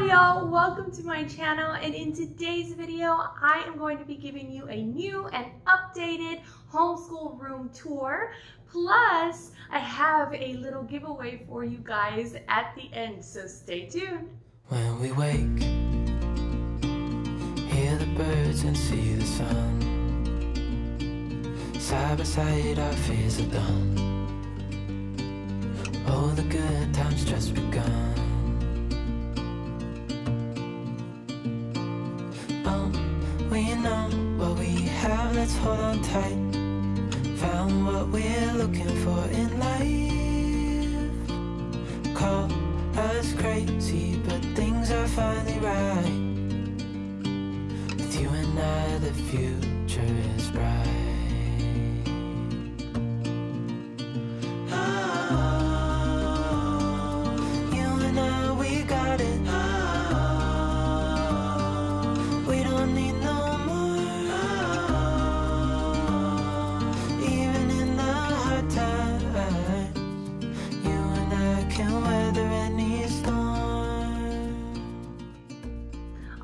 Hi y'all, welcome to my channel, and in today's video I am going to be giving you a new and updated homeschool room tour. Plus I have a little giveaway for you guys at the end, so stay tuned. When we wake, hear the birds and see the sun. Side by side our fears are done. All the good times just begun. We know what we have, let's hold on tight. Found what we're looking for in life. Call us crazy, but things are finally right. With you and I, the future is bright.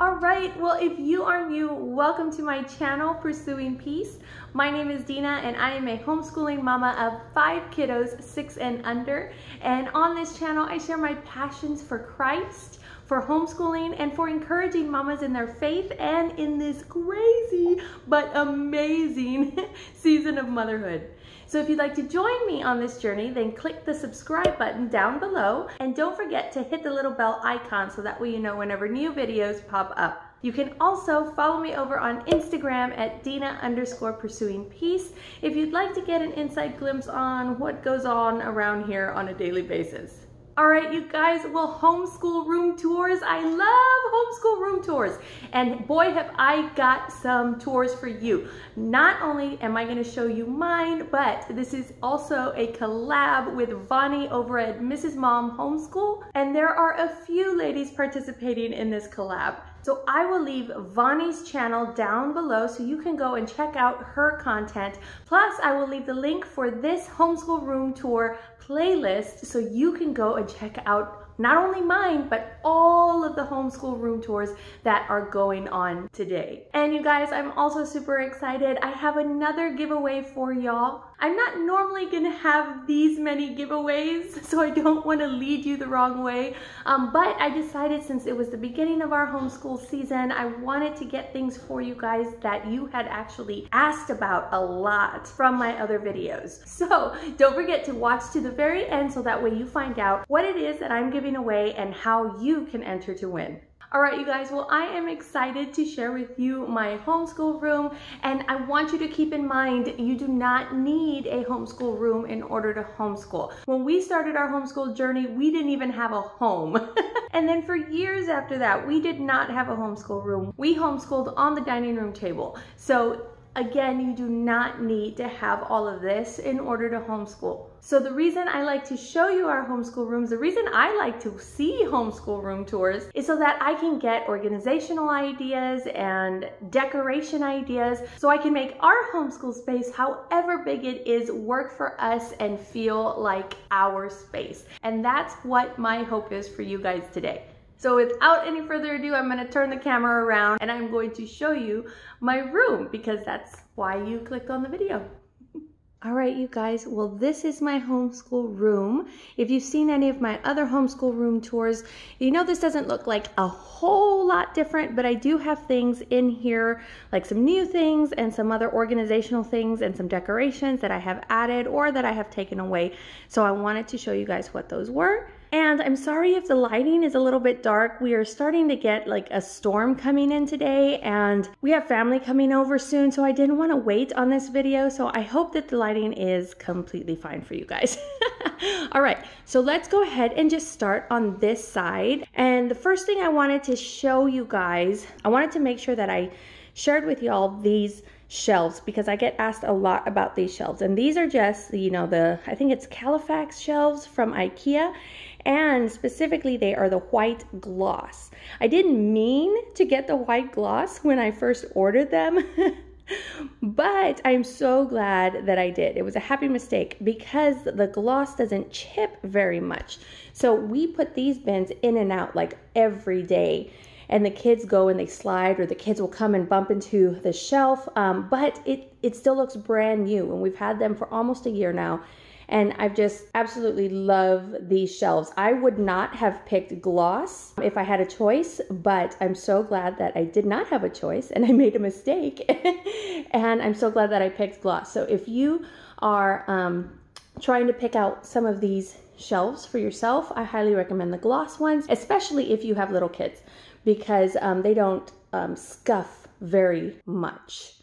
Alright, well, if you are new, welcome to my channel, Pursuing Peace. My name is Dina and I am a homeschooling mama of 5 kiddos, 6 and under. And on this channel, I share my passions for Christ, for homeschooling, and for encouraging mamas in their faith and in this crazy but amazing season of motherhood. So if you'd like to join me on this journey, then click the subscribe button down below, and don't forget to hit the little bell icon so that way you know whenever new videos pop up. You can also follow me over on Instagram at Dina_pursuing_peace if you'd like to get an inside glimpse on what goes on around here on a daily basis. Alright, you guys, well, homeschool room tours. I love homeschool room tours. And boy, have I got some tours for you. Not only am I going to show you mine, but this is also a collab with Vonnie over at Mrs. Mom Homeschool. And there are a few ladies participating in this collab. So I will leave Vonnie's channel down below so you can go and check out her content. Plus, I will leave the link for this homeschool room tour playlist so you can go and check out not only mine, but all of the homeschool room tours that are going on today. And you guys, I'm also super excited. I have another giveaway for y'all. I'm not normally gonna have these many giveaways, so I don't want to lead you the wrong way. But I decided, since it was the beginning of our homeschool season, I wanted to get things for you guys that you had actually asked about a lot from my other videos. So don't forget to watch to the very end so that way you find out what it is that I'm giving away and how you can enter to win. All right, you guys, well, I am excited to share with you my homeschool room, and I want you to keep in mind, you do not need a homeschool room in order to homeschool. When we started our homeschool journey, we didn't even have a home. And then for years after that, we did not have a homeschool room. We homeschooled on the dining room table. So again, you do not need to have all of this in order to homeschool. So the reason I like to show you our homeschool rooms, the reason I like to see homeschool room tours is so that I can get organizational ideas and decoration ideas so I can make our homeschool space, however big it is, work for us and feel like our space. And that's what my hope is for you guys today. So without any further ado, I'm going to turn the camera around and I'm going to show you my room, because that's why you clicked on the video. All right, you guys, well, this is my homeschool room. If you've seen any of my other homeschool room tours, you know this doesn't look like a whole lot different, but I do have things in here, like some new things and some other organizational things and some decorations that I have added or that I have taken away. So I wanted to show you guys what those were. And I'm sorry if the lighting is a little bit dark. We are starting to get like a storm coming in today, and we have family coming over soon, so I didn't want to wait on this video. So I hope that the lighting is completely fine for you guys. All right, so let's go ahead and just start on this side. And the first thing I wanted to show you guys, I wanted to make sure that I shared with y'all these shelves, because I get asked a lot about these shelves. And these are just, you know, I think it's Califax shelves from IKEA. And specifically, they are the white gloss. I didn't mean to get the white gloss when I first ordered them. But I'm so glad that I did. It was a happy mistake because the gloss doesn't chip very much. So we put these bins in and out like every day. And the kids go and they slide, or the kids will come and bump into the shelf. But it still looks brand new, and we've had them for almost a year now. And I've just absolutely love these shelves. I would not have picked gloss if I had a choice, but I'm so glad that I did not have a choice and I made a mistake. And I'm so glad that I picked gloss. So if you are trying to pick out some of these shelves for yourself, I highly recommend the gloss ones, especially if you have little kids, because they don't scuff very much.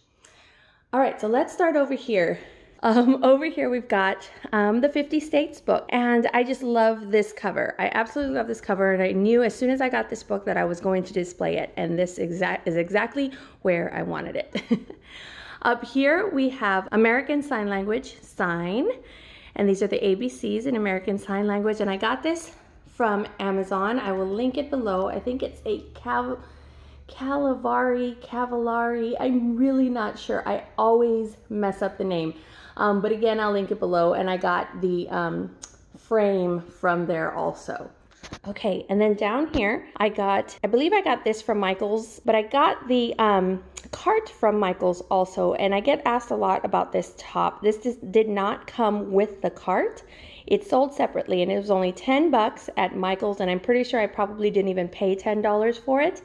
All right, so let's start over here. Over here we've got the 50 States book, and I just love this cover. I absolutely love this cover, and I knew as soon as I got this book that I was going to display it, and this is exactly where I wanted it. Up here we have American Sign Language, sign, and these are the ABCs in American Sign Language, and I got this from Amazon. I will link it below. I think it's a Cavallari. I'm really not sure. I always mess up the name. But again, I'll link it below, and I got the frame from there also. Okay, and then down here, I believe I got this from Michael's, but I got the cart from Michael's also, and I get asked a lot about this top. This just did not come with the cart. It's sold separately, and it was only 10 bucks at Michael's, and I'm pretty sure I probably didn't even pay $10 for it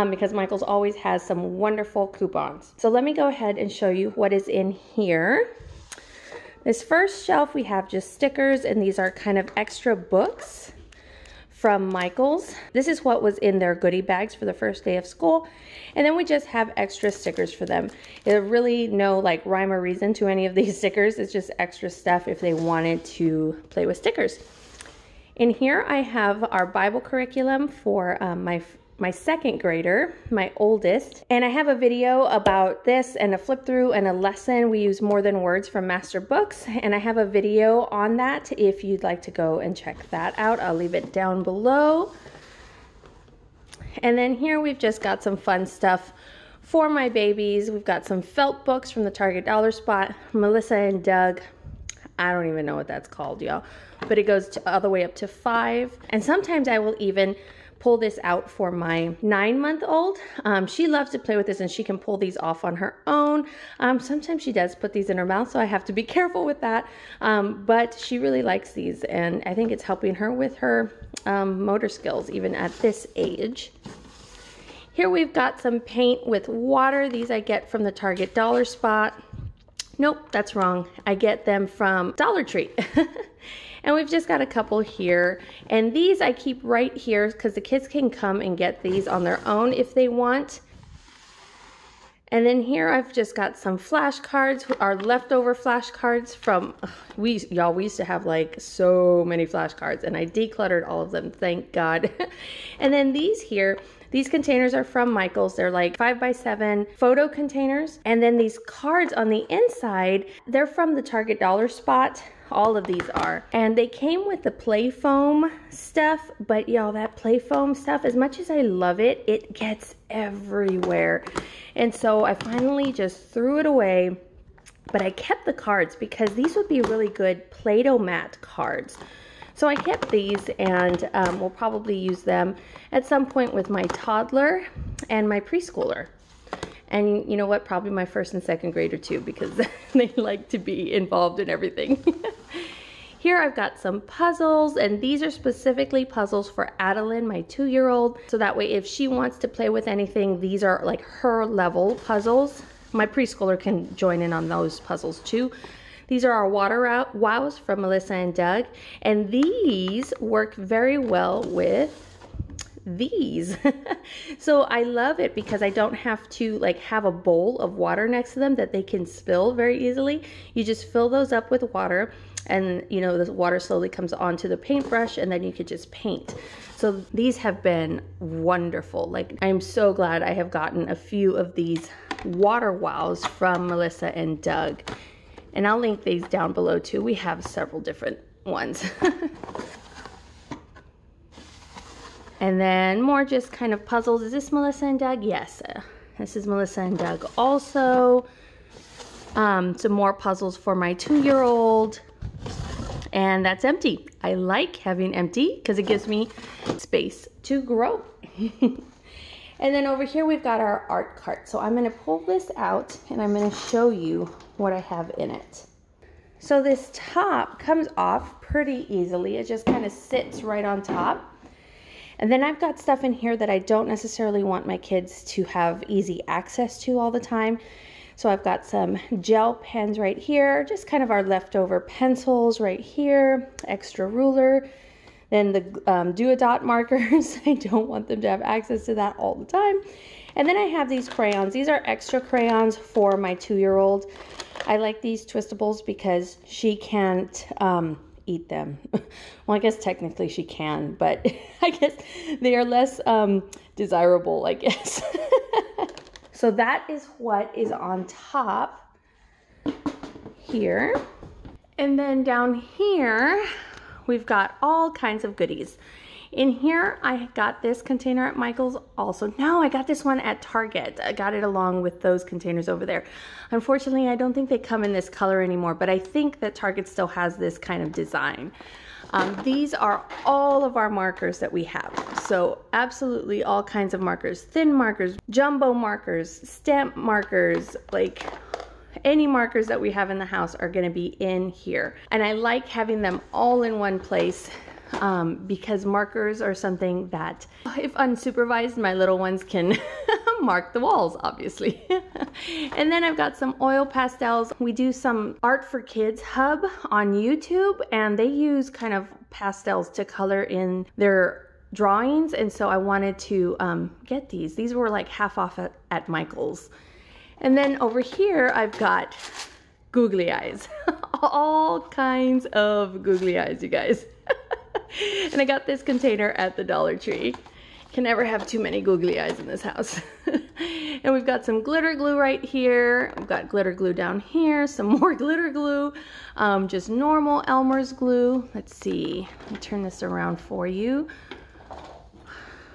because Michael's always has some wonderful coupons. So let me go ahead and show you what is in here. This first shelf, we have just stickers, and these are kind of extra books from Michael's. This is what was in their goodie bags for the first day of school. And then we just have extra stickers for them. There's really no like rhyme or reason to any of these stickers. It's just extra stuff if they wanted to play with stickers. In here I have our Bible curriculum for my second grader, my oldest. And I have a video about this and a flip through and a lesson. We use More Than Words from Master Books, and I have a video on that if you'd like to go and check that out. I'll leave it down below. And then here we've just got some fun stuff for my babies. We've got some felt books from the Target Dollar Spot, Melissa and Doug. I don't even know what that's called, y'all, but it goes all the way up to 5. And sometimes I will even pull this out for my 9-month-old. She loves to play with this, and she can pull these off on her own. Sometimes she does put these in her mouth, so I have to be careful with that. But she really likes these, and I think it's helping her with her motor skills, even at this age. Here we've got some paint with water. These I get from the Target Dollar Spot. Nope, that's wrong. I get them from Dollar Tree. And we've just got a couple here. And these I keep right here because the kids can come and get these on their own if they want. And then here I've just got some flashcards, our leftover flashcards from, we used to have like so many flashcards, and I decluttered all of them, thank God. And then these here, these containers are from Michael's. They're like 5x7 photo containers. And then these cards on the inside, they're from the Target Dollar Spot. All of these are. And they came with the play foam stuff, but y'all, that play foam stuff, as much as I love it, it gets everywhere. And so I finally just threw it away, but I kept the cards because these would be really good Play-Doh mat cards. So I kept these, and we'll probably use them at some point with my toddler and my preschooler. And you know what? Probably my first and second grader too, because they like to be involved in everything. Here I've got some puzzles, and these are specifically puzzles for Adeline, my 2-year-old. So that way if she wants to play with anything, these are like her level puzzles. My preschooler can join in on those puzzles too. These are our water wows from Melissa and Doug. And these work very well with these. So I love it because I don't have to like have a bowl of water next to them that they can spill very easily. You just fill those up with water, and you know, the water slowly comes onto the paintbrush, and then you could just paint. So these have been wonderful. Like, I'm so glad I have gotten a few of these water wows from Melissa and Doug. And I'll link these down below too. We have several different ones. And then more just kind of puzzles. Is this Melissa and Doug? Yes, this is Melissa and Doug also. Some more puzzles for my 2-year-old. And that's empty. I like having empty because it gives me space to grow. And then over here we've got our art cart. So I'm going to pull this out and I'm going to show you what I have in it. So this top comes off pretty easily. It just kind of sits right on top. And then I've got stuff in here that I don't necessarily want my kids to have easy access to all the time. So I've got some gel pens right here, just kind of our leftover pencils right here, extra ruler. Then the do-a-dot markers, I don't want them to have access to that all the time. And then I have these crayons. These are extra crayons for my 2-year-old. I like these twistables because she can't eat them. Well, I guess technically she can, but I guess they are less desirable, I guess. So that is what is on top here. And then down here, we've got all kinds of goodies. In here, I got this container at Michael's also. No, I got this one at Target. I got it along with those containers over there. Unfortunately, I don't think they come in this color anymore, but I think that Target still has this kind of design. These are all of our markers that we have. So absolutely all kinds of markers, thin markers, jumbo markers, stamp markers, like any markers that we have in the house are going to be in here. And I like having them all in one place because markers are something that, if unsupervised, my little ones can mark the walls, obviously. And then I've got some oil pastels. We do some Art for Kids Hub on YouTube, and they use kind of pastels to color in their drawings. And so I wanted to get these. These were like half off at Michael's. And then over here, I've got googly eyes. All kinds of googly eyes, you guys. And I got this container at the Dollar Tree. Can never have too many googly eyes in this house. And we've got some glitter glue right here. We've got glitter glue down here, some more glitter glue, just normal Elmer's glue. Let's see, let me turn this around for you.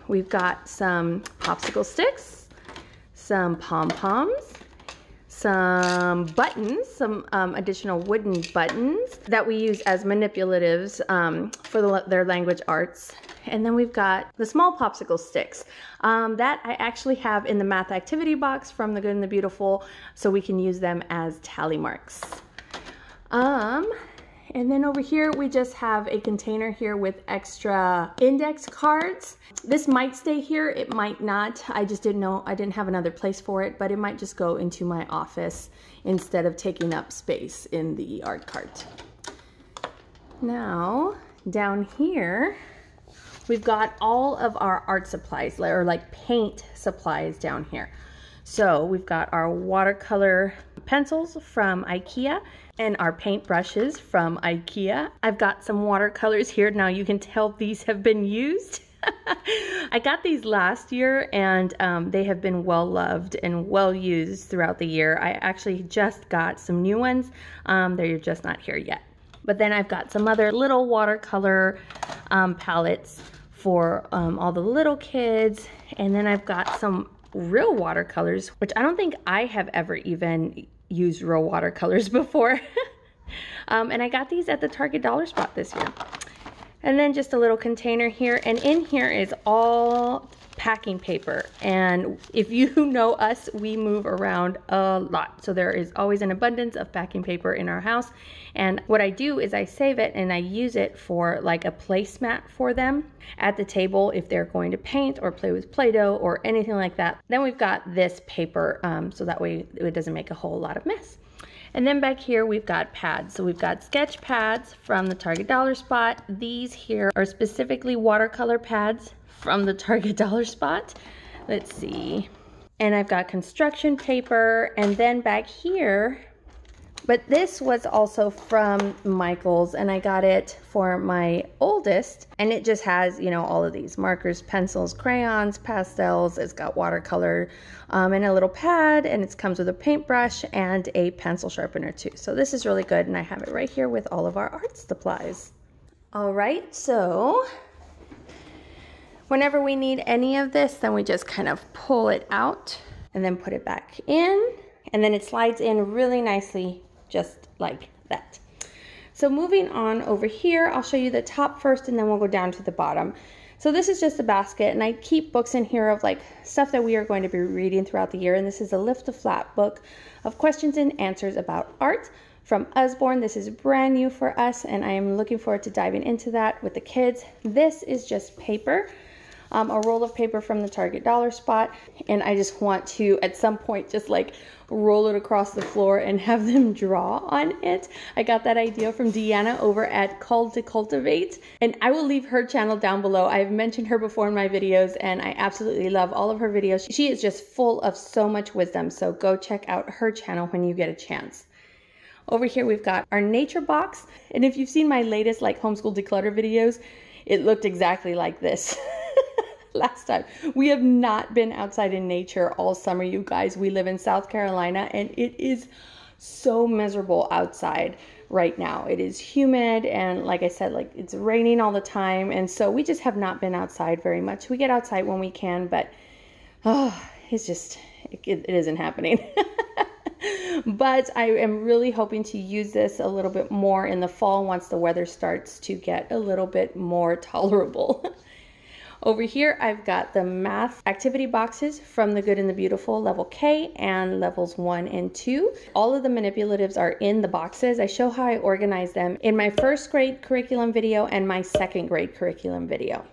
We've got some popsicle sticks, some pom-poms, some buttons, some additional wooden buttons that we use as manipulatives for their language arts. And then we've got the small popsicle sticks that I actually have in the math activity box from The Good and the Beautiful, so we can use them as tally marks. And then over here, we just have a container here with extra index cards. This might stay here, it might not. I just didn't know, I didn't have another place for it, but it might just go into my office instead of taking up space in the art cart. Now, down here, we've got all of our art supplies, or like paint supplies down here. So we've got our watercolor pencils from IKEA and our paint brushes from IKEA. I've got some watercolors here. Now you can tell these have been used. I got these last year and they have been well loved and well used throughout the year. I actually just got some new ones. They're just not here yet. But then I've got some other little watercolor palettes for all the little kids. And then I've got some real watercolors, which I don't think I have ever even used real watercolors before. And I got these at the Target Dollar Spot this year. And then just a little container here, and in here is all packing paper. And if you know us, we move around a lot, so there is always an abundance of packing paper in our house. And what I do is I save it and I use it for like a placemat for them at the table if they're going to paint or play with Play-Doh or anything like that. Then we've got this paper so that way it doesn't make a whole lot of mess. And then back here we've got pads. So we've got sketch pads from the Target Dollar Spot. These here are specifically watercolor pads from the Target Dollar Spot. Let's see. And I've got construction paper, and then back here, but this was also from Michael's, and I got it for my oldest, and it just has, you know, all of these markers, pencils, crayons, pastels. It's got watercolor and a little pad, and it comes with a paintbrush and a pencil sharpener too. So this is really good, and I have it right here with all of our art supplies. All right, so whenever we need any of this, then we just kind of pull it out and then put it back in. and then it slides in really nicely, just like that. So moving on over here, I'll show you the top first and then we'll go down to the bottom. So this is just a basket, and I keep books in here of like stuff that we are going to be reading throughout the year. And this is a Lift the Flap book of questions and answers about art from Usborne. This is brand new for us, and I am looking forward to diving into that with the kids. This is just paper, a roll of paper from the Target dollar spot, and I just want to at some point just like roll it across the floor and have them draw on it. I got that idea from Dina over at Called to Cultivate, and I will leave her channel down below. I've mentioned her before in my videos, and I absolutely love all of her videos. She is just full of so much wisdom, so go check out her channel when you get a chance. Over here we've got our nature box, and if you've seen my latest like homeschool declutter videos, it looked exactly like this. Last time. We have not been outside in nature all summer, you guys. We live in South Carolina, and it is so miserable outside right now. It is humid, and like I said, like it's raining all the time, and so we just have not been outside very much. We get outside when we can, but it's just, it isn't happening. But I am really hoping to use this a little bit more in the fall once the weather starts to get a little bit more tolerable. Over here, I've got the math activity boxes from the Good and the Beautiful level K and levels 1 and 2. All of the manipulatives are in the boxes. I show how I organize them in my first grade curriculum video and my second grade curriculum video.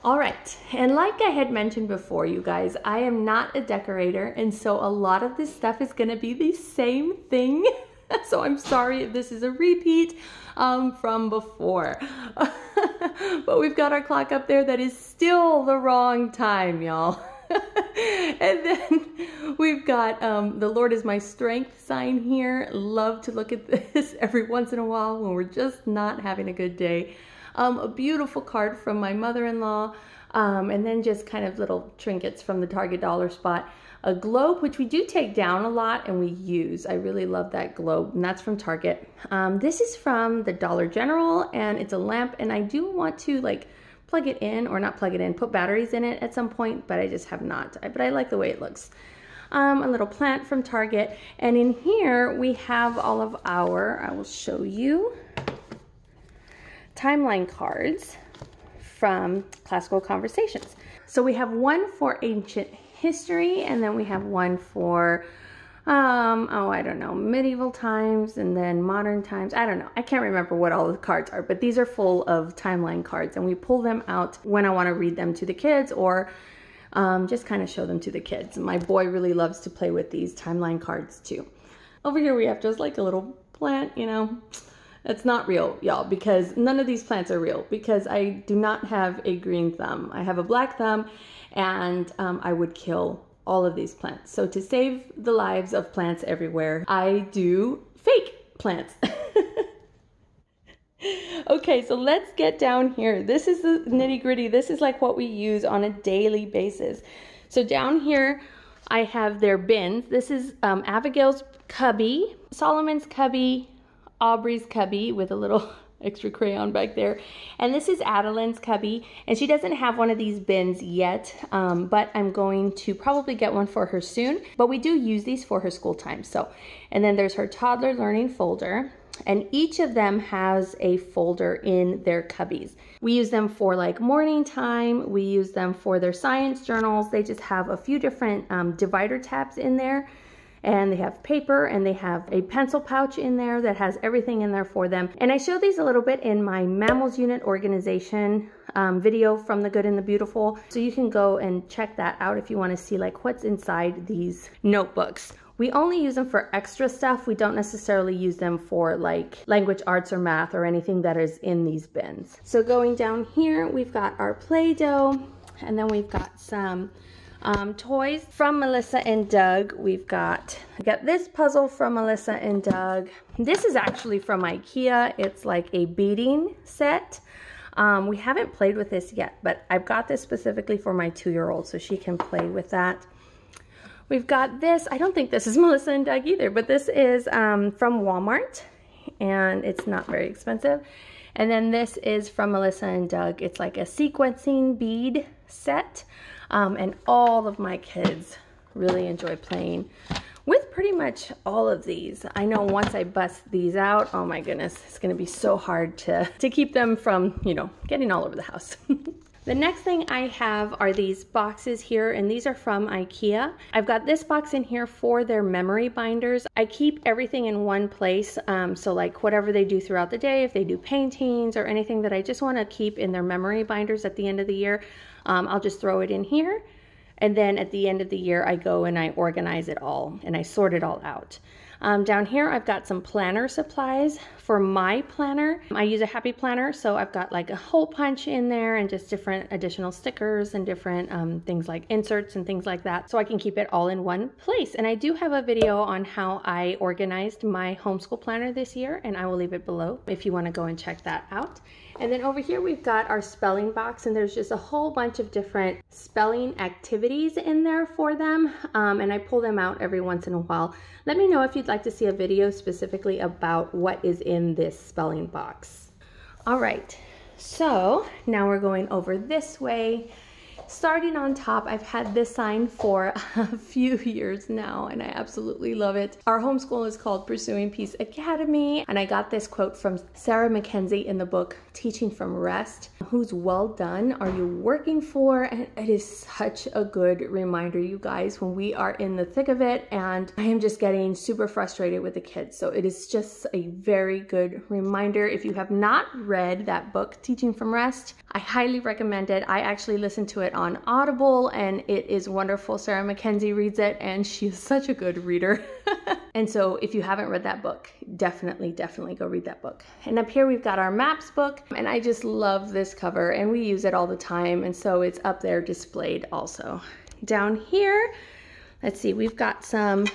All right, and like I had mentioned before, you guys, I am not a decorator, and so a lot of this stuff is gonna be the same thing. So I'm sorry if this is a repeat from before. But we've got our clock up there that is still the wrong time, y'all. And then we've got the Lord is my strength sign here. Love to look at this every once in a while when we're just not having a good day. A beautiful card from my mother-in-law, and then just kind of little trinkets from the Target dollar spot. A globe, which we do take down a lot and we use. I really love that globe, and that's from Target. This is from the Dollar General, and it's a lamp, and I do want to like plug it in, or not plug it in, put batteries in it at some point, but I just have not. But I like the way it looks. A little plant from Target, and in here we have all of our, I will show you, timeline cards from Classical Conversations. So we have one for ancient history, and then we have one for I don't know, medieval times, and then modern times. I don't know, I can't remember what all the cards are, but these are full of timeline cards, and we pull them out when I want to read them to the kids, or just kind of show them to the kids. My boy really loves to play with these timeline cards too. Over here we have just like a little plant, you know. It's not real, y'all, because none of these plants are real, because I do not have a green thumb. I have a black thumb, and I would kill all of these plants. So to save the lives of plants everywhere, I do fake plants. Okay, so let's get down here. This is the nitty gritty. This is like what we use on a daily basis. So down here, I have their bins. This is Abigail's cubby, Solomon's cubby, Aubrey's cubby with a little extra crayon back there, and this is Adeline's cubby, and she doesn't have one of these bins yet, but I'm going to probably get one for her soon. But we do use these for her school time. So, and then there's her toddler learning folder, and each of them has a folder in their cubbies. We use them for like morning time. We use them for their science journals. They just have a few different divider tabs in there. And they have paper, and they have a pencil pouch in there that has everything in there for them. And I show these a little bit in my Mammals Unit Organization video from the Good and the Beautiful. So you can go and check that out if you want to see like what's inside these notebooks. We only use them for extra stuff. We don't necessarily use them for like language arts or math or anything that is in these bins. So going down here, we've got our Play-Doh, and then we've got some toys from Melissa and Doug. I got this puzzle from Melissa and Doug. This is actually from IKEA. It's like a beading set. We haven't played with this yet, but I've got this specifically for my 2-year-old so she can play with that. We've got this. I don't think this is Melissa and Doug either, but this is from Walmart, and it's not very expensive. And then this is from Melissa and Doug. It's like a sequencing bead set. And all of my kids really enjoy playing with pretty much all of these. I know once I bust these out, oh my goodness, it's gonna be so hard to keep them from, you know, getting all over the house. The next thing I have are these boxes here, and these are from IKEA. I've got this box in here for their memory binders. I keep everything in one place, so like whatever they do throughout the day, if they do paintings or anything that I just want to keep in their memory binders at the end of the year, I'll just throw it in here. And then at the end of the year, I go and I organize it all and I sort it all out. Down here, I've got some planner supplies for my planner. I use a happy planner, so I've got like a hole punch in there and just different additional stickers and different things like inserts and things like that, so I can keep it all in one place. And I do have a video on how I organized my homeschool planner this year, and I will leave it below if you want to go and check that out. And then over here we've got our spelling box, and there's just a whole bunch of different spelling activities in there for them, and I pull them out every once in a while. Let me know if you'd like to see a video specifically about what is in this spelling box. All right, so now we're going over this way. Starting on top, I've had this sign for a few years now, and I absolutely love it. Our homeschool is called Pursuing Peace Academy, and I got this quote from Sarah Mackenzie in the book Teaching from Rest. Whose well done are you working for? And it is such a good reminder, you guys, when we are in the thick of it, and I am just getting super frustrated with the kids. So it is just a very good reminder. If you have not read that book, Teaching from Rest, I highly recommend it. I actually listened to it on Audible, and it is wonderful. Sarah Mackenzie reads it, and she is such a good reader. And so if you haven't read that book, definitely go read that book. And up here we've got our maps book, and I just love this cover, and we use it all the time, and so it's up there displayed also. Down here, let's see, we've got some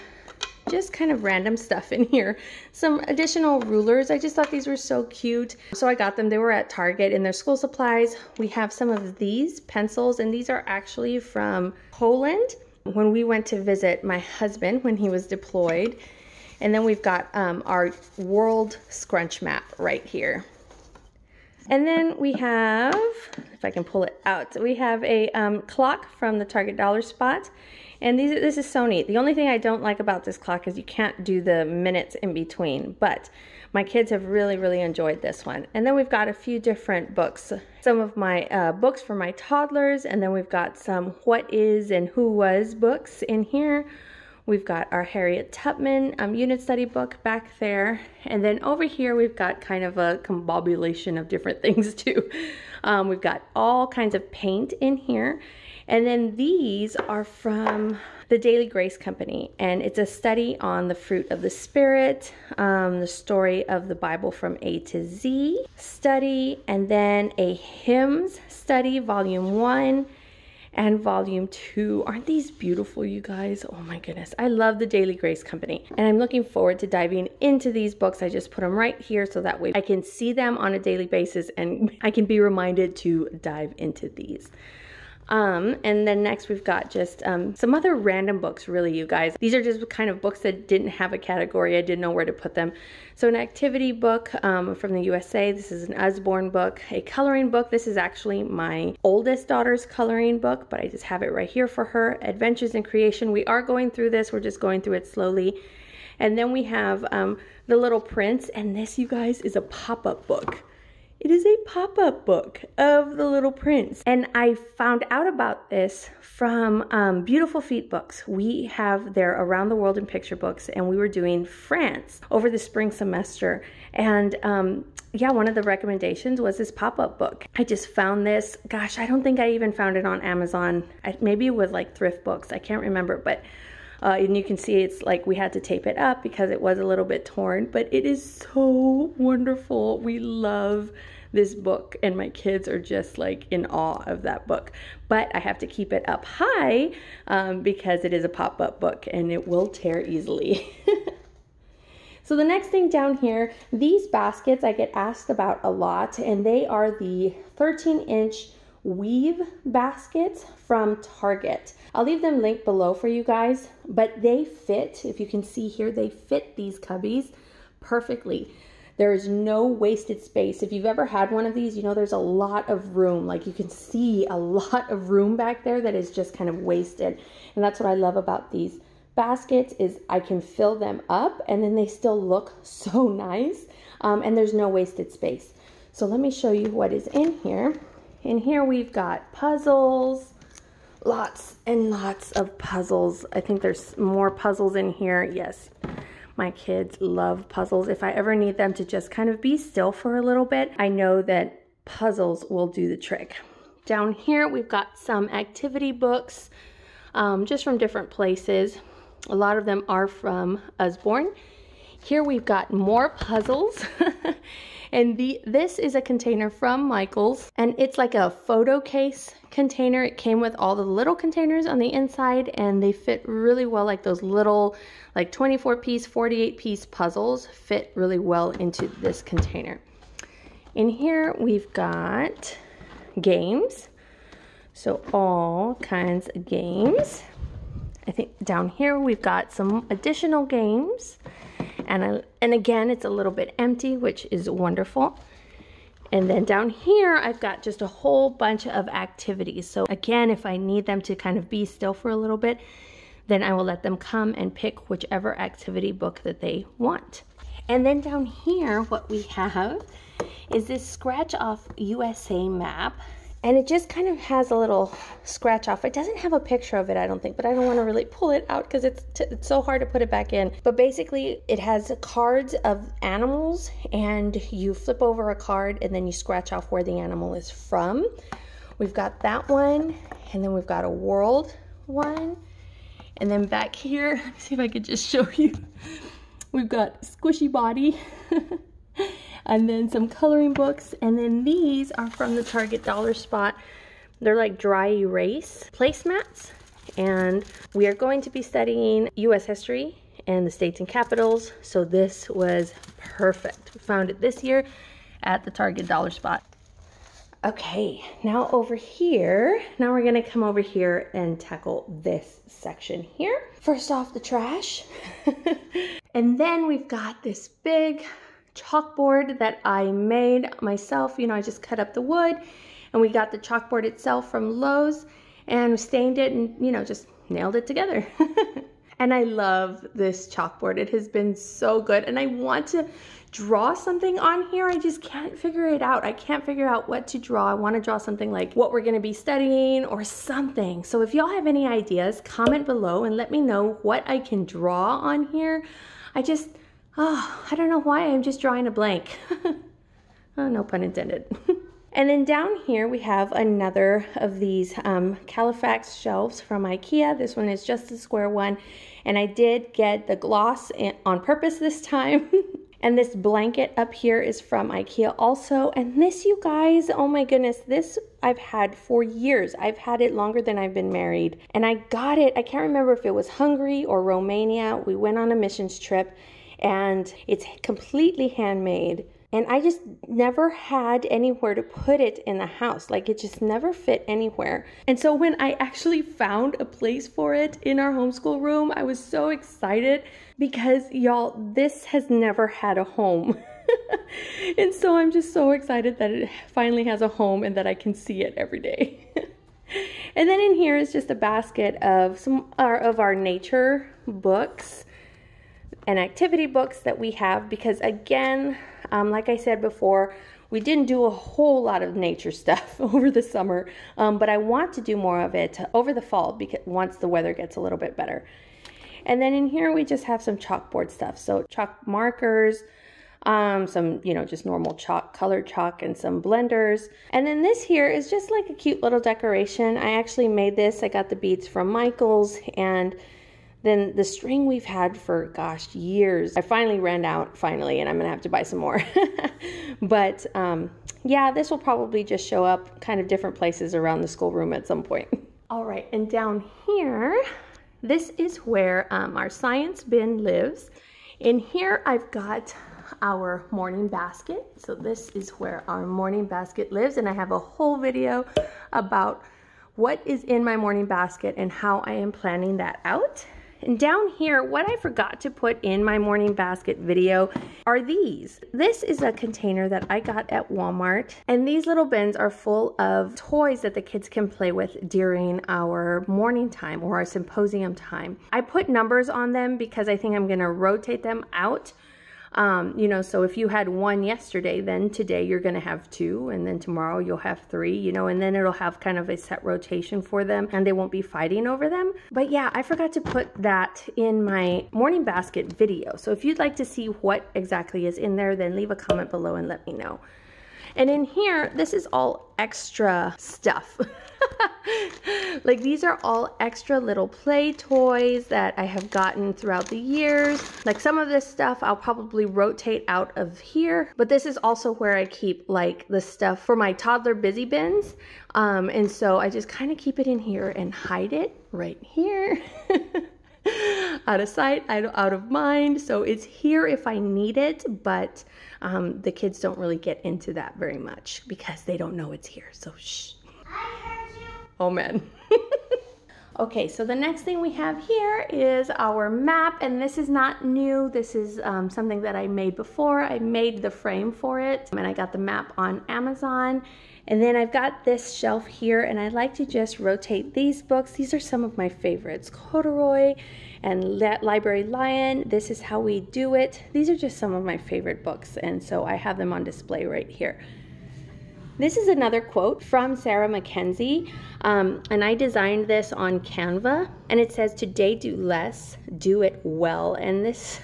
just kind of random stuff in here. Some additional rulers. I just thought these were so cute, so I got them. They were at Target in their school supplies. We have some of these pencils, and these are actually from Poland when we went to visit my husband when he was deployed. And then we've got our world scrunch map right here. And then we have, if I can pull it out, we have a clock from the Target Dollar Spot. And this is so neat. The only thing I don't like about this clock is you can't do the minutes in between, but my kids have really enjoyed this one. And then we've got a few different books. Some of my books for my toddlers, and then we've got some what is and who was books in here. We've got our Harriet Tubman unit study book back there. And then over here, we've got kind of a combobulation of different things too. We've got all kinds of paint in here. And then these are from the Daily Grace Company, and it's a study on the fruit of the Spirit, the story of the Bible from A to Z study, and then a hymns study, volume 1 and volume 2. Aren't these beautiful, you guys? Oh my goodness. I love the Daily Grace Company, and I'm looking forward to diving into these books. I just put them right here so that way I can see them on a daily basis and I can be reminded to dive into these. And then next we've got just some other random books, really, you guys. These are just kind of books that didn't have a category. I didn't know where to put them. So an activity book from the USA. This is an Usborne book. A coloring book. This is actually my oldest daughter's coloring book, but I just have it right here for her. Adventures in Creation. We are going through this. We're just going through it slowly. And then we have The Little Prince, and this, you guys, is a pop-up book. It is a pop-up book of The Little Prince. And I found out about this from Beautiful Feet Books. We have their Around the World in Picture books, and we were doing France over the spring semester. And yeah, one of the recommendations was this pop-up book. I just found this. Gosh, I don't think I even found it on Amazon. Maybe with like thrift books. I can't remember, but and you can see it's like we had to tape it up because it was a little bit torn, but it is so wonderful. We love this book, and my kids are just like in awe of that book. But I have to keep it up high because it is a pop-up book and it will tear easily. So the next thing down here, these baskets I get asked about a lot, and they are the 13-inch weave baskets from Target. I'll leave them linked below for you guys, but they fit, if you can see here, they fit these cubbies perfectly. There is no wasted space. If you've ever had one of these, you know there's a lot of room. Like you can see a lot of room back there that is just kind of wasted. And that's what I love about these baskets is I can fill them up and then they still look so nice, and there's no wasted space. So let me show you what is in here. In here we've got puzzles, lots and lots of puzzles. I think there's more puzzles in here. Yes, my kids love puzzles. If I ever need them to just kind of be still for a little bit, I know that puzzles will do the trick. Down here we've got some activity books, just from different places. A lot of them are from Usborne. Here we've got more puzzles. And this is a container from Michael's, and it's like a photo case container. It came with all the little containers on the inside, and they fit really well, like those little, like 24-piece, 48-piece puzzles fit really well into this container. In here, we've got games. So all kinds of games. I think down here, we've got some additional games. And again, it's a little bit empty, which is wonderful. And then down here, I've got just a whole bunch of activities. So again, if I need them to kind of be still for a little bit, then I will let them come and pick whichever activity book that they want. And then down here, what we have is this scratch off USA map. And it just kind of has a little scratch off. It doesn't have a picture of it, I don't think, but I don't want to really pull it out because it's so hard to put it back in. But basically, it has cards of animals, and you flip over a card and then you scratch off where the animal is from. We've got that one, and then we've got a world one. And then back here, let me see if I could just show you. We've got Squishy Body. And then some coloring books, and then these are from the Target Dollar Spot. They're like dry erase placemats, and we are going to be studying U.S. history and the states and capitals, so this was perfect. We found it this year at the Target Dollar Spot. Okay, now over here, now we're gonna come over here and tackle this section here. First off, the trash. And then we've got this big chalkboard that I made myself. You know, I just cut up the wood, and we got the chalkboard itself from Lowe's and stained it and, you know, just nailed it together. And I love this chalkboard. It has been so good, and I want to draw something on here. I just can't figure it out. I can't figure out what to draw. I want to draw something like what we're going to be studying or something. So if y'all have any ideas, comment below and let me know what I can draw on here. I don't know why I'm just drawing a blank. Oh, no pun intended. And then down here we have another of these Califax shelves from IKEA. This one is just a square one, and I did get the gloss on purpose this time. And this blanket up here is from IKEA also. And this, you guys, oh my goodness, this I've had for years. I've had it longer than I've been married. And I got it, I can't remember if it was Hungary or Romania. We went on a missions trip, and it's completely handmade. And I just never had anywhere to put it in the house. Like, it just never fit anywhere. And so when I actually found a place for it in our homeschool room, I was so excited because, y'all, this has never had a home. And so I'm just so excited that it finally has a home and that I can see it every day. And then in here is just a basket of some of our nature books and activity books that we have, because again, like I said before, we didn't do a whole lot of nature stuff over the summer, but I want to do more of it over the fall, because once the weather gets a little bit better. And then in here we just have some chalkboard stuff, so chalk markers, some, you know, just normal chalk, colored chalk, and some blenders. And then this here is just like a cute little decoration. I actually made this. I got the beads from Michael's, and then the string we've had for, gosh, years. I finally ran out, and I'm gonna have to buy some more. But yeah, this will probably just show up kind of different places around the schoolroom at some point. All right, and down here, this is where our science bin lives. In here, I've got our morning basket. So this is where our morning basket lives, and I have a whole video about what is in my morning basket and how I am planning that out. And down here, what I forgot to put in my morning basket video are these. This is a container that I got at Walmart, and these little bins are full of toys that the kids can play with during our morning time or our symposium time. I put numbers on them because I think I'm gonna rotate them out. You know, so if you had one yesterday, then today you're going to have two, and then tomorrow you'll have three, you know, and then it'll have kind of a set rotation for them and they won't be fighting over them. But yeah, I forgot to put that in my morning basket video. So if you'd like to see what exactly is in there, then leave a comment below and let me know. And in here, this is all extra stuff. Like these are all extra little play toys that I have gotten throughout the years. Like some of this stuff I'll probably rotate out of here, but this is also where I keep like the stuff for my toddler busy bins. And so I just kind of keep it in here and hide it right here. Out of sight, out of mind. So it's here if I need it, but the kids don't really get into that very much because they don't know it's here. So shh. Oh man. Okay, so the next thing we have here is our map, and this is not new. This is something that I made before. I made the frame for it, and I got the map on Amazon. And then I've got this shelf here, and I like to just rotate these books. These are some of my favorites. Corduroy and Library Lion. This is How We Do It. These are just some of my favorite books, and so I have them on display right here. This is another quote from Sarah Mackenzie, and I designed this on Canva, and it says, "Today do less, do it well." And this,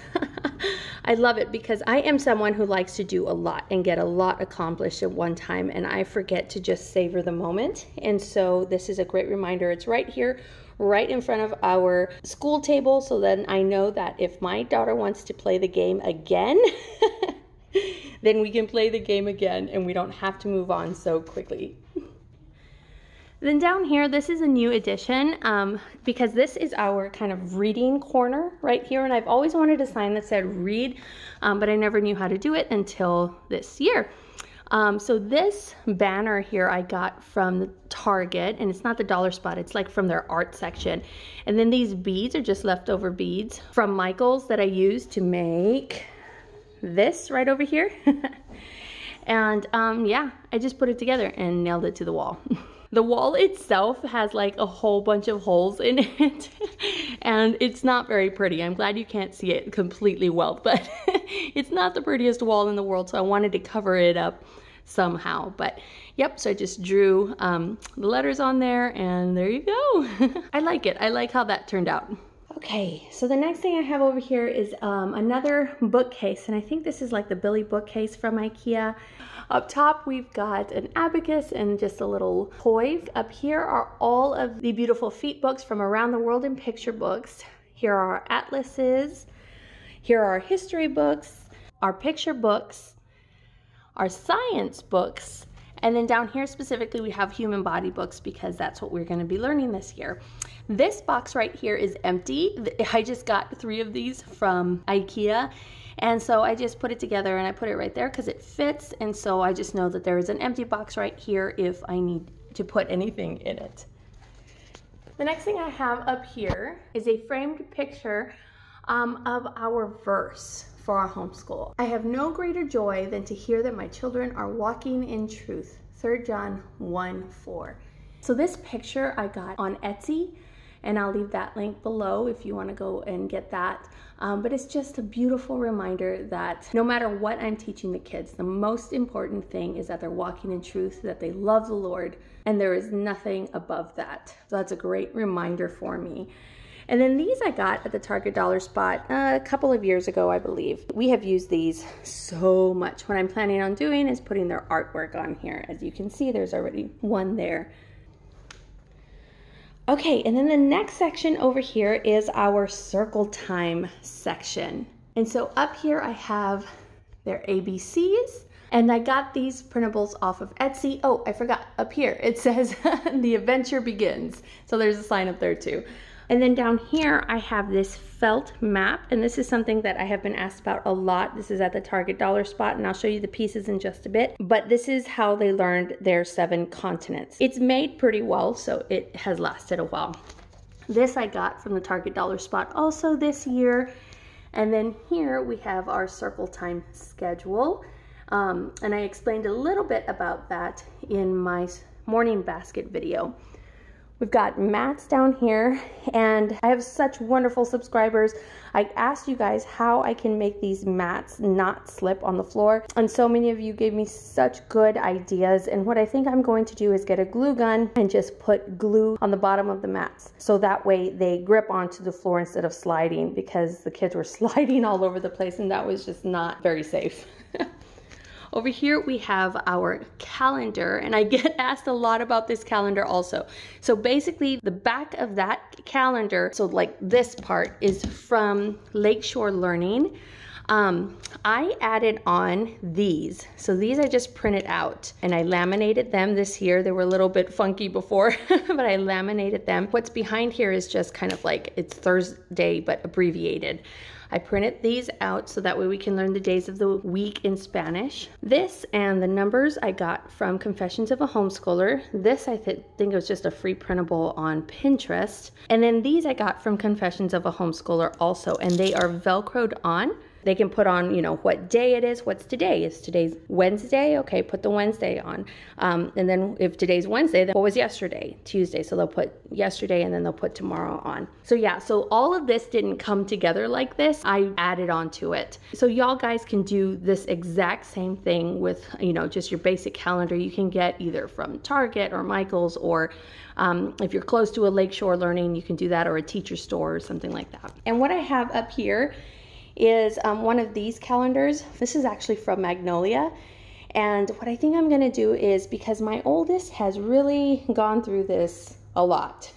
I love it because I am someone who likes to do a lot and get a lot accomplished at one time, and I forget to just savor the moment. And so this is a great reminder. It's right here, right in front of our school table, so then I know that if my daughter wants to play the game again, then we can play the game again and we don't have to move on so quickly. Then down here, this is a new addition because this is our kind of reading corner right here. And I've always wanted a sign that said read, but I never knew how to do it until this year. So this banner here I got from the Target, and it's not the dollar spot, it's like from their art section. And then these beads are just leftover beads from Michael's that I used to make this right over here. And yeah, I just put it together and nailed it to the wall. The wall itself has like a whole bunch of holes in it and it's not very pretty. I'm glad you can't see it completely well, but it's not the prettiest wall in the world, so I wanted to cover it up somehow. But yep, so I just drew the letters on there, and there you go. I like it. I like how that turned out. Okay, so the next thing I have over here is another bookcase, and I think this is like the Billy bookcase from IKEA. Up top, we've got an abacus and just a little toy. Up here are all of the beautiful feet books from around the world in picture books. Here are our atlases. Here are our history books, our picture books, our science books, and then down here specifically we have human body books because that's what we're going to be learning this year. This box right here is empty. I just got 3 of these from IKEA, and so I just put it together and I put it right there because it fits, and so I just know that there is an empty box right here if I need to put anything in it. The next thing I have up here is a framed picture of our verse for our homeschool. I have no greater joy than to hear that my children are walking in truth. 3 John 1:4. So this picture I got on Etsy, and I'll leave that link below if you want to go and get that. But it's just a beautiful reminder that no matter what I'm teaching the kids, the most important thing is that they're walking in truth, that they love the Lord, and there is nothing above that. So that's a great reminder for me. And then these I got at the Target dollar spot a couple of years ago, I believe. We have used these so much. What I'm planning on doing is putting their artwork on here. As you can see, there's already one there. Okay, and then the next section over here is our circle time section. And so up here I have their ABCs, and I got these printables off of Etsy. Oh, I forgot, up here it says the adventure begins. So there's a sign up there too. And then down here, I have this felt map, and this is something that I have been asked about a lot. This is at the Target dollar spot, and I'll show you the pieces in just a bit. But this is how they learned their 7 continents. It's made pretty well, so it has lasted a while. This I got from the Target Dollar Spot also this year. And then here we have our circle time schedule. And I explained a little bit about that in my morning basket video. We've got mats down here, and I have such wonderful subscribers. I asked you guys how I can make these mats not slip on the floor, and so many of you gave me such good ideas. And what I think I'm going to do is get a glue gun and just put glue on the bottom of the mats, so that way they grip onto the floor instead of sliding, because the kids were sliding all over the place and that was just not very safe. Over here we have our calendar, and I get asked a lot about this calendar also. So basically the back of that calendar, so like this part, is from Lakeshore Learning. I added on these. So these I just printed out and I laminated them this year. They were a little bit funky before, but I laminated them. What's behind here is just kind of like, it's Thursday, but abbreviated. I printed these out so that way we can learn the days of the week in Spanish. This and the numbers I got from Confessions of a Homeschooler. This I think it was just a free printable on Pinterest. And then these I got from Confessions of a Homeschooler also, and they are Velcroed on. They can put on, you know, what day it is. What's today? Is today's Wednesday? Okay, put the Wednesday on. And then if today's Wednesday, then what was yesterday? Tuesday. So they'll put yesterday and then they'll put tomorrow on. So yeah, so all of this didn't come together like this. I added on to it. So y'all guys can do this exact same thing with, you know, just your basic calendar. You can get either from Target or Michael's, or if you're close to a Lakeshore Learning, you can do that, or a teacher store or something like that. And what I have up here is one of these calendars. This is actually from Magnolia. And what I think I'm gonna do is, because my oldest has really gone through this a lot.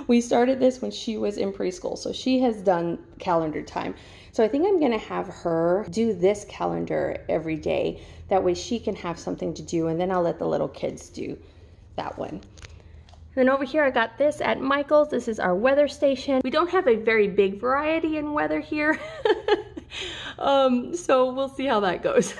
We started this when she was in preschool, so she has done calendar time. So I think I'm gonna have her do this calendar every day. That way she can have something to do, and then I'll let the little kids do that one. Then over here I got this at Michael's. This is our weather station. We don't have a very big variety in weather here. So we'll see how that goes.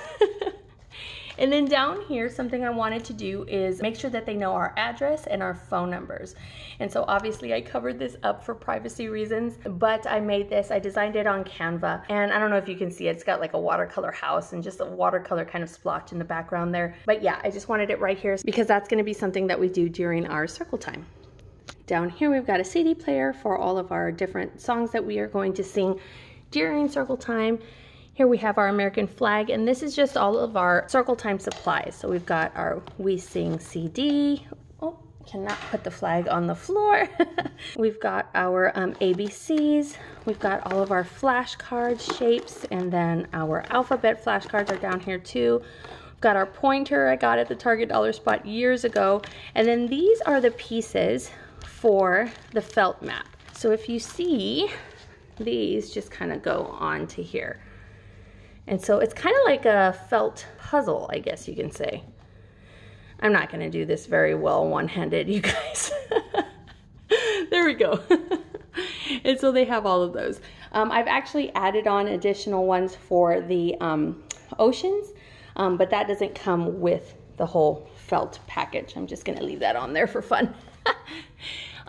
And then down here, something I wanted to do is make sure that they know our address and our phone numbers. And so obviously I covered this up for privacy reasons, but I made this, I designed it on Canva. And I don't know if you can see it, it's got like a watercolor house and just a watercolor kind of splotch in the background there. But yeah, I just wanted it right here because that's gonna be something that we do during our circle time. Down here, we've got a CD player for all of our different songs that we are going to sing during circle time. Here we have our American flag, and this is just all of our circle time supplies. So we've got our We Sing CD. Oh, cannot put the flag on the floor. We've got our ABCs. We've got all of our flashcard shapes, and then our alphabet flashcards are down here too. We've got our pointer I got at the Target Dollar Spot years ago. And then these are the pieces for the felt map. So if you see, these just kind of go on to here. And so it's kind of like a felt puzzle, I guess you can say. I'm not going to do this very well one-handed, you guys. There we go. And so they have all of those. I've actually added on additional ones for the oceans, but that doesn't come with the whole felt package. I'm just going to leave that on there for fun.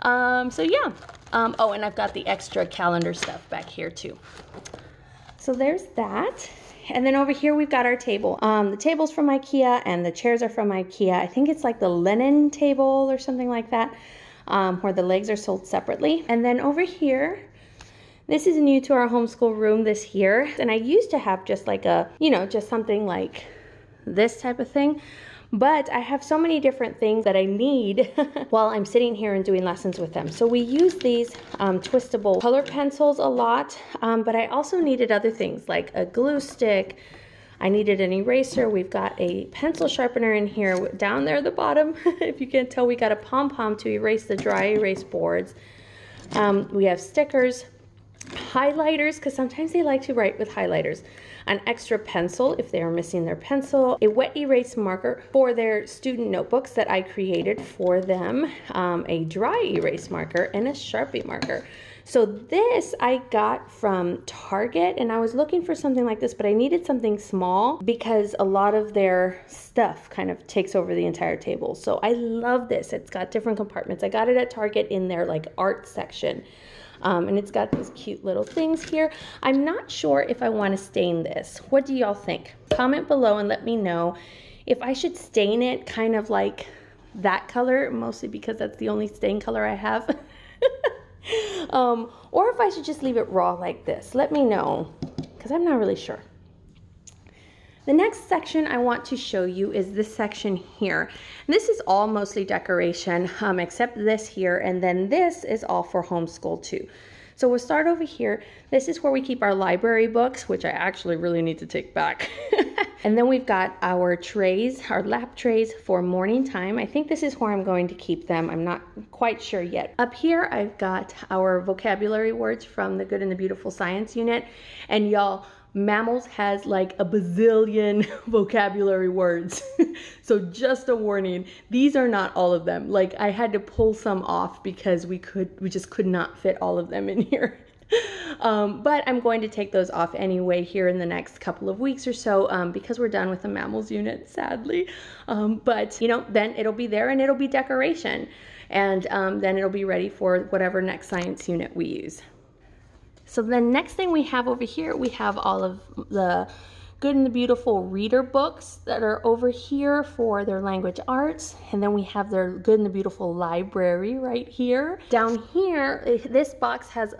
So yeah. Oh, and I've got the extra calendar stuff back here too. So there's that. And then over here we've got our table. The table's from IKEA and the chairs are from IKEA. I think it's like the linen table or something like that, where the legs are sold separately. And then over here, this is new to our homeschool room this year. And I used to have just like a, you know, just something like this type of thing. But I have so many different things that I need while I'm sitting here and doing lessons with them. So we use these twistable color pencils a lot, but I also needed other things like a glue stick. I needed an eraser. We've got a pencil sharpener in here down there at the bottom. If you can't tell, we got a pom-pom to erase the dry erase boards. We have stickers, highlighters, because sometimes they like to write with highlighters, an extra pencil if they are missing their pencil, a wet erase marker for their student notebooks that I created for them, a dry erase marker, and a Sharpie marker. So this I got from Target, and I was looking for something like this, but I needed something small because a lot of their stuff kind of takes over the entire table. So I love this. It's got different compartments. I got it at Target in their like art section. And it's got these cute little things here. I'm not sure if I want to stain this. What do y'all think? Comment below and let me know if I should stain it kind of like that color, mostly because that's the only stain color I have. Or if I should just leave it raw like this. Let me know, because I'm not really sure. The next section I want to show you is this section here. And this is all mostly decoration, except this here, and then this is all for homeschool too. So we'll start over here. This is where we keep our library books, which I actually really need to take back. And then we've got our trays, our lap trays for morning time. I think this is where I'm going to keep them. I'm not quite sure yet. Up here, I've got our vocabulary words from the Good and the Beautiful Science unit. And y'all, mammals has like a bazillion vocabulary words. So just a warning, these are not all of them. Like I had to pull some off because we just could not fit all of them in here. But I'm going to take those off anyway here in the next couple of weeks or so, because we're done with the mammals unit, sadly. But you know, then it'll be there and it'll be decoration. And then it'll be ready for whatever next science unit we use. So the next thing we have over here, we have all of the Good and the Beautiful reader books that are over here for their language arts. And then we have their Good and the Beautiful library right here. Down here, this box has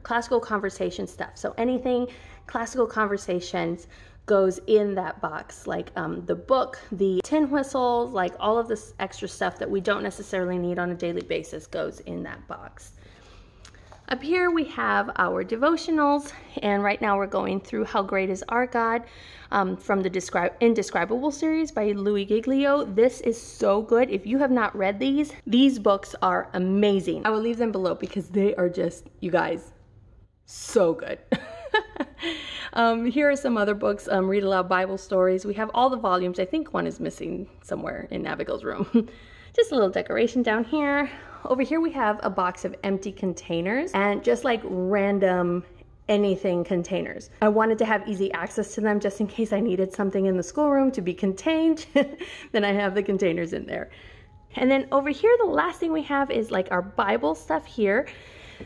classical conversation stuff. So anything classical conversations goes in that box, like the book, the tin whistles, like all of this extra stuff that we don't necessarily need on a daily basis goes in that box. Up here we have our devotionals, and right now we're going through How Great Is Our God from the Indescribable series by Louis Giglio. This is so good. If you have not read these books are amazing. I will leave them below because they are just, you guys, so good. Here are some other books, Read Aloud Bible Stories. We have all the volumes. I think one is missing somewhere in Abigail's room. Just a little decoration down here. Over here we have a box of empty containers and just like random anything containers. I wanted to have easy access to them just in case I needed something in the schoolroom to be contained. Then I have the containers in there. And then over here, the last thing we have is like our Bible stuff here.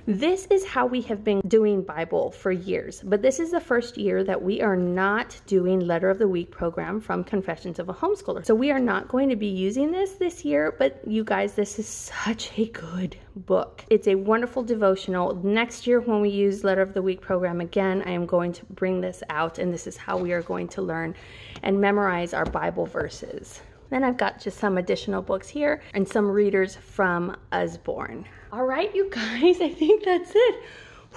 This is how we have been doing Bible for years, but this is the first year that we are not doing Letter of the Week program from Confessions of a Homeschooler. So we are not going to be using this year, but you guys, this is such a good book. It's a wonderful devotional. Next year when we use Letter of the Week program again, I am going to bring this out, and this is how we are going to learn and memorize our Bible verses. Then I've got just some additional books here and some readers from Usborne. All right, you guys, I think that's it.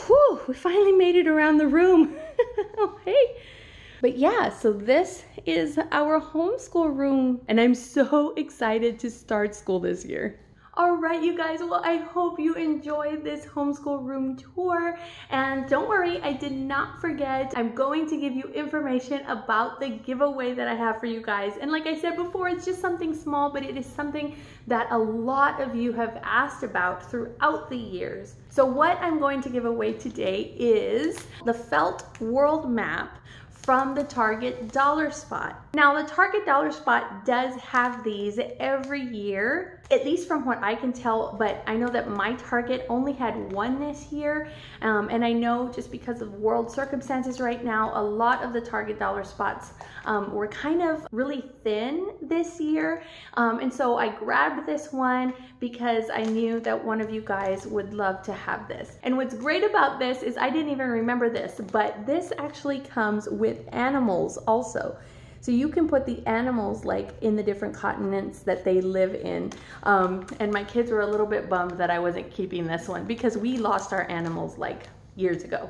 Whew, we finally made it around the room. Oh, hey. But yeah, so this is our homeschool room, and I'm so excited to start school this year. All right, you guys, well, I hope you enjoyed this homeschool room tour. And don't worry, I did not forget. I'm going to give you information about the giveaway that I have for you guys. And like I said before, it's just something small, but it is something that a lot of you have asked about throughout the years. So what I'm going to give away today is the felt world map from the Target Dollar Spot. Now, the Target Dollar Spot does have these every year, at least from what I can tell, but I know that my Target only had one this year, and I know just because of world circumstances right now, a lot of the Target Dollar Spots were kind of really thin this year, and so I grabbed this one because I knew that one of you guys would love to have this. And what's great about this is I didn't even remember this, but this actually comes with animals also. So you can put the animals like in the different continents that they live in. And my kids were a little bit bummed that I wasn't keeping this one because we lost our animals like years ago.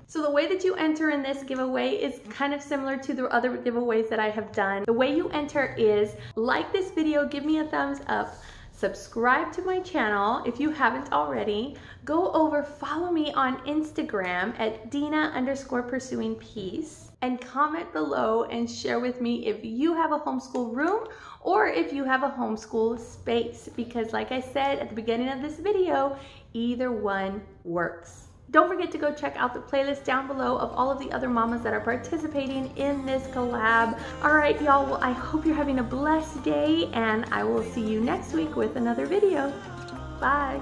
So the way that you enter in this giveaway is kind of similar to the other giveaways that I have done. The way you enter is like this video, give me a thumbs up, Subscribe to my channel if you haven't already. Go over, follow me on Instagram at Dina_pursuing_peace, and comment below and share with me if you have a homeschool room or if you have a homeschool space, because like I said at the beginning of this video, either one works. Don't forget to go check out the playlist down below of all of the other mamas that are participating in this collab. All right, y'all, well, I hope you're having a blessed day, and I will see you next week with another video. Bye.